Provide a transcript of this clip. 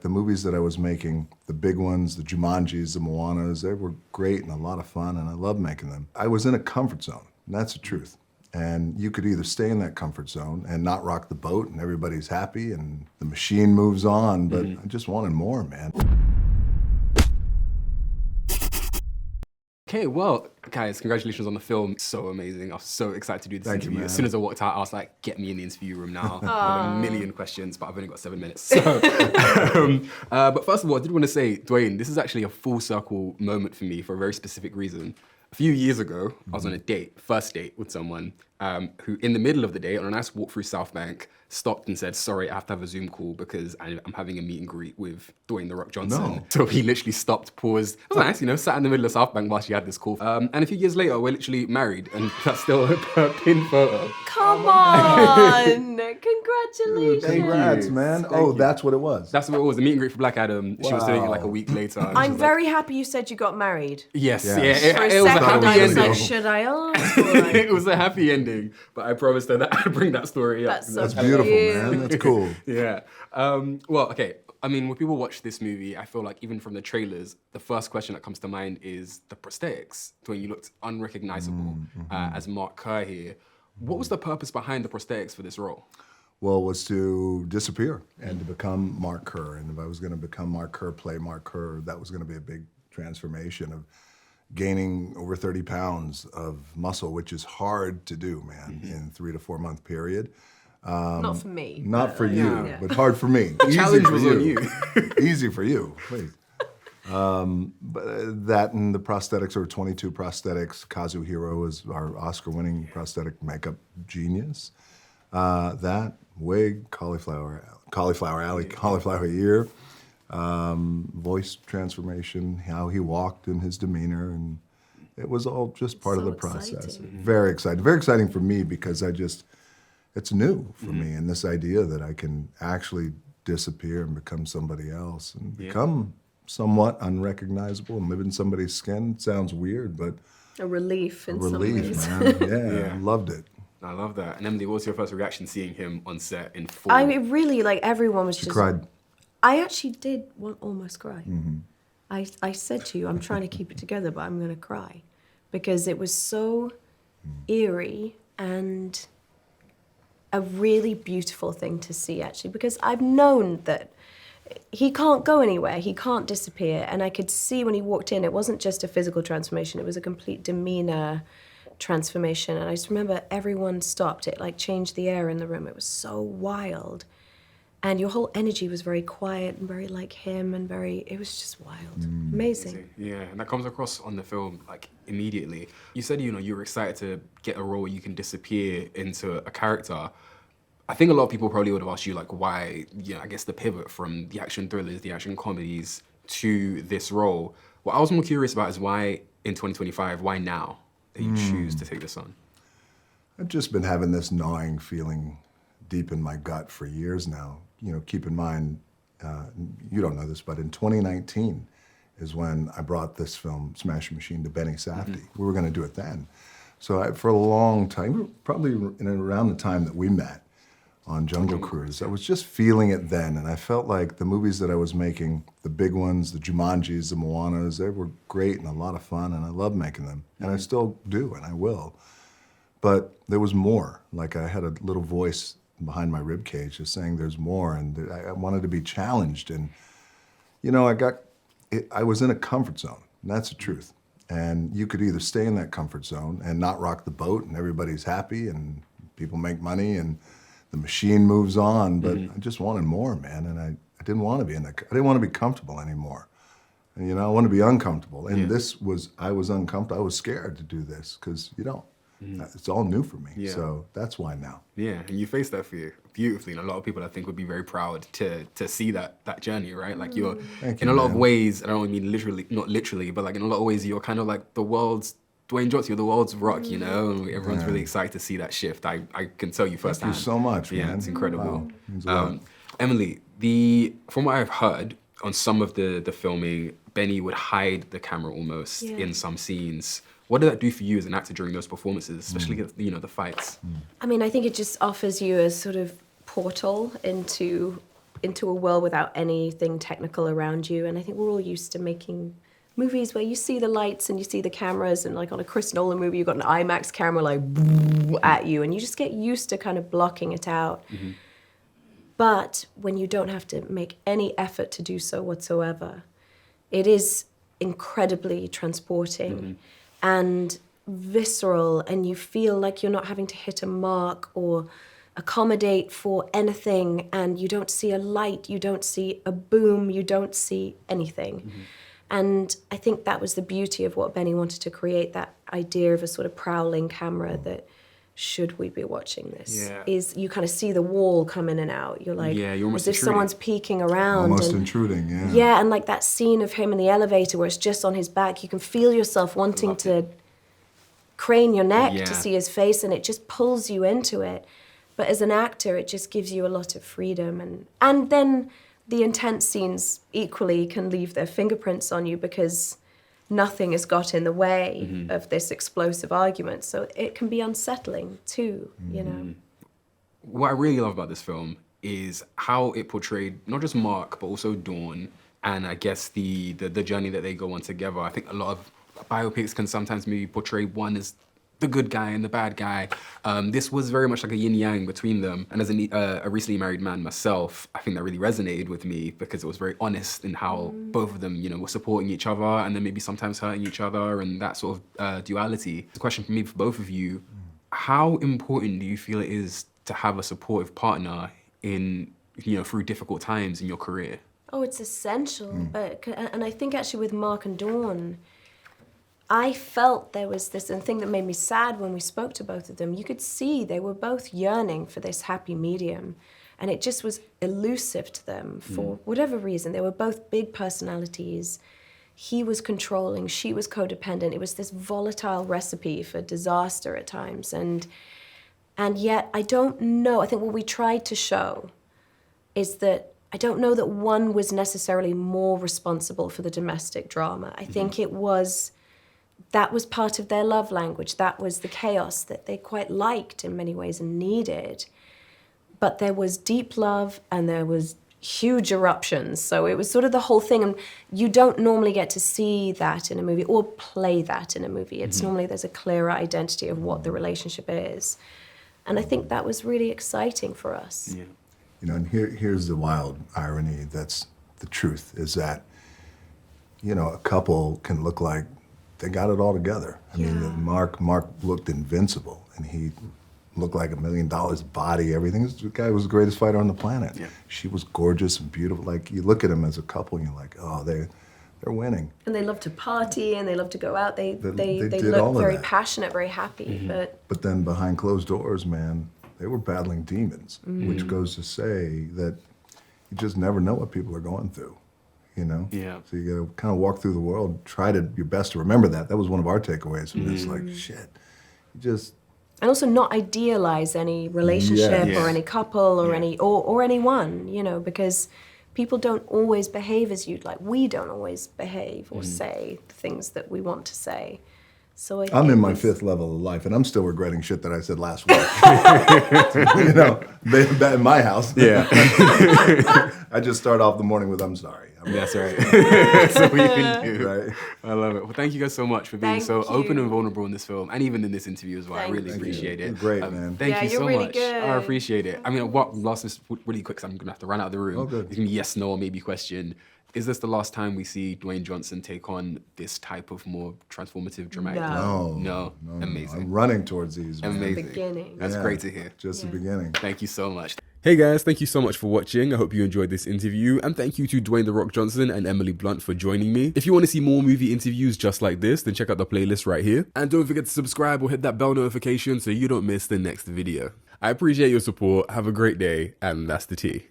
the movies that I was making, the big ones, the Jumanjis, the Moanas, they were great and a lot of fun, and I love making them. I was in a comfort zone, and that's the truth. And you could either stay in that comfort zone and not rock the boat and everybody's happy and the machine moves on, but I just wanted more, man. Okay, well, guys, congratulations on the film. So amazing. I was so excited to do this interview. man. As soon as I walked out, I was like, get me in the interview room now. I have a million questions, but I've only got 7 minutes. So, but first of all, I did want to say, Dwayne, this is actually a full circle moment for me for a very specific reason. A few years ago, I was on a date, first date with someone who in the middle of the day on a nice walk through South Bank stopped and said, sorry, I have to have a Zoom call because I'm having a meet and greet with Dwayne "The Rock" Johnson. No. So he literally stopped, paused. It was nice, you know, sat in the middle of South Bank while she had this call. And a few years later, we're literally married, and that's still her pin photo. Come on! Congratulations! Congrats, man. That's what it was. That's what it was, the meet and greet for Black Adam. She was doing it like a week later. and she I'm was very happy you said you got married. Yes, Yes. yeah, For a it was a second, happy I was ending. like, should I ask? Or like, It was a happy ending, but I promised her that I'd bring that story up. That's so That's beautiful, cute. man. That's cool. Yeah. Well, okay. I mean, when people watch this movie, I feel like even from the trailers, the first question that comes to mind is the prosthetics. Dwayne, you looked unrecognizable as Mark Kerr here. What was the purpose behind the prosthetics for this role? Well, it was to disappear and to become Mark Kerr. And if I was going to become Mark Kerr, play Mark Kerr, that was going to be a big transformation of gaining over 30 pounds of muscle, which is hard to do, man, in 3 to 4 month period. not for me. Not for you, Yeah. but hard for me. Easy Challenge for was on you. Easy for you, please. But that and the prosthetics, or 22 prosthetics. Kazuhiro is our Oscar-winning prosthetic makeup genius. That, wig, cauliflower alley, cauliflower ear, voice transformation, how he walked and his demeanor, and it was all just part of So the process. exciting. Very exciting. Very exciting for me because it's new for me, and this idea that I can actually disappear and become somebody else and become somewhat unrecognizable and live in somebody's skin. Sounds weird, but A relief in some relief, ways. man. Yeah, I loved it. I love that. And Emily, what was your first reaction seeing him on set in full? I mean, really, like, everyone was She just... cried. I actually did almost cry. I said to you, I'm trying to keep it together, but I'm going to cry. Because it was so eerie and a really beautiful thing to see, actually. Because I've known that he can't go anywhere, he can't disappear. And I could see when he walked in, it wasn't just a physical transformation, it was a complete demeanor transformation. And I just remember everyone stopped. It like changed the air in the room. It was so wild. And your whole energy was very quiet and very like him and it was just wild. Amazing. Yeah, and that comes across on the film like immediately. You said, you know, you were excited to get a role where you can disappear into a character. I think a lot of people probably would have asked you like why, you know, I guess the pivot from the action thrillers, the action comedies to this role. What I was more curious about is why in 2025, why now that you choose to take this on? I've just been having this gnawing feeling deep in my gut for years now. You know, keep in mind, you don't know this, but in 2019 is when I brought this film, Smashing Machine, to Benny Safdie. We were going to do it then. So for a long time, probably in around the time that we met on Jungle Cruise, I was just feeling it then, and I felt like the movies that I was making, the big ones, the Jumanjis, the Moanas, they were great and a lot of fun, and I love making them, and I still do, and I will. But there was more. Like I had a little voice behind my rib cage just saying there's more, and I wanted to be challenged. And you know, I was in a comfort zone, and that's the truth. And you could either stay in that comfort zone and not rock the boat and everybody's happy and people make money and the machine moves on, but I just wanted more, man. And I didn't want to be in that, I didn't want to be comfortable anymore. And you know, I wanted to be uncomfortable. And I was uncomfortable. I was scared to do this because, you know, it's all new for me. Yeah. So that's why now. Yeah, and you faced that fear beautifully, and a lot of people I think would be very proud to see that journey, right? Like you're in a lot of ways, I don't mean literally, not literally, but like in a lot of ways you're kind of like the world's Dwayne Johnson, you're the world's Rock, you know, and everyone's really excited to see that shift. I can tell you firsthand. Thank you so much, man. Yeah, it's incredible. Wow. Means a lot. Emily, from what I've heard on some of the filming, Benny would hide the camera almost in some scenes. What did that do for you as an actor during those performances, especially you know, the fights? I mean, I think it just offers you a sort of portal into into a world without anything technical around you. And I think we're all used to making movies where you see the lights and you see the cameras, and like on a Chris Nolan movie, you've got an IMAX camera like at you, and you just get used to kind of blocking it out. But when you don't have to make any effort to do so whatsoever, it is incredibly transporting and visceral, and you feel like you're not having to hit a mark or accommodate for anything, and you don't see a light, you don't see a boom, you don't see anything. And I think that was the beauty of what Benny wanted to create, that idea of a sort of prowling camera that, should we be watching this? Is you kind of see the wall come in and out. You're like, you're almost as if someone's peeking around. Almost and, intruding, yeah. Yeah, and like that scene of him in the elevator where it's just on his back, you can feel yourself wanting to crane your neck to see his face, and it just pulls you into it. But as an actor, it just gives you a lot of freedom. And then the intense scenes equally can leave their fingerprints on you because nothing has got in the way of this explosive argument. So it can be unsettling too, you know. What I really love about this film is how it portrayed not just Mark, but also Dawn, and I guess the journey that they go on together. I think a lot of biopics can sometimes maybe portray one as the good guy and the bad guy. This was very much like a yin-yang between them. And as a recently married man myself, I think that really resonated with me because it was very honest in how both of them, you know, were supporting each other and then maybe sometimes hurting each other, and that sort of duality. The question for me, for both of you, how important do you feel it is to have a supportive partner in, you know, through difficult times in your career? Oh, it's essential. And I think actually with Mark and Dawn, I felt there was this thing that made me sad when we spoke to both of them. You could see they were both yearning for this happy medium, and it just was elusive to them for whatever reason. They were both big personalities. He was controlling, she was codependent. It was this volatile recipe for disaster at times. And yet, I don't know, I think what we tried to show is that I don't know that one was necessarily more responsible for the domestic drama. I think that was part of their love language. That was the chaos that they quite liked in many ways and needed. But there was deep love and there was huge eruptions. So it was sort of the whole thing. And you don't normally get to see that in a movie or play that in a movie. It's normally there's a clearer identity of what the relationship is. And I think that was really exciting for us. You know, and here's the wild irony that's the truth, is that, you know, a couple can look like they got it all together. I mean, Mark looked invincible, and he looked like $1 million body, everything. This guy was the greatest fighter on the planet. She was gorgeous and beautiful. Like, you look at them as a couple, and you're like, oh, they're winning. And they love to party, and they love to go out. They did look all of very that. passionate, very happy. But then behind closed doors, man, they were battling demons, which goes to say that you just never know what people are going through. You know? So you gotta kind of walk through the world, try your best to remember that. That was one of our takeaways from this. Like, shit, you just... And also not idealize any relationship or any couple or or anyone, you know, because people don't always behave as you'd like. We don't always behave or say the things that we want to say. So I'm in my fifth level of life, and I'm still regretting shit that I said last week. You know, that in my house. I just start off the morning with, I'm sorry. That's right. That's what we can do. Right. I love it. Well, thank you guys so much for being so open and vulnerable in this film, and even in this interview as well. I really appreciate it. You're great, man. Thank you so really much. good. I appreciate it. I mean, last really quick, because I'm going to have to run out of the room. Oh, good. It's going to be yes, no, or maybe question. Is this the last time we see Dwayne Johnson take on this type of more transformative, dramatic role? No. Amazing. I'm running towards these, man. Amazing. Beginning. That's great to hear. Just the beginning. Thank you so much. Hey guys, thank you so much for watching. I hope you enjoyed this interview, and thank you to Dwayne "The Rock" Johnson and Emily Blunt for joining me. If you want to see more movie interviews just like this, then check out the playlist right here. And don't forget to subscribe or hit that bell notification so you don't miss the next video. I appreciate your support. Have a great day, and that's the tea.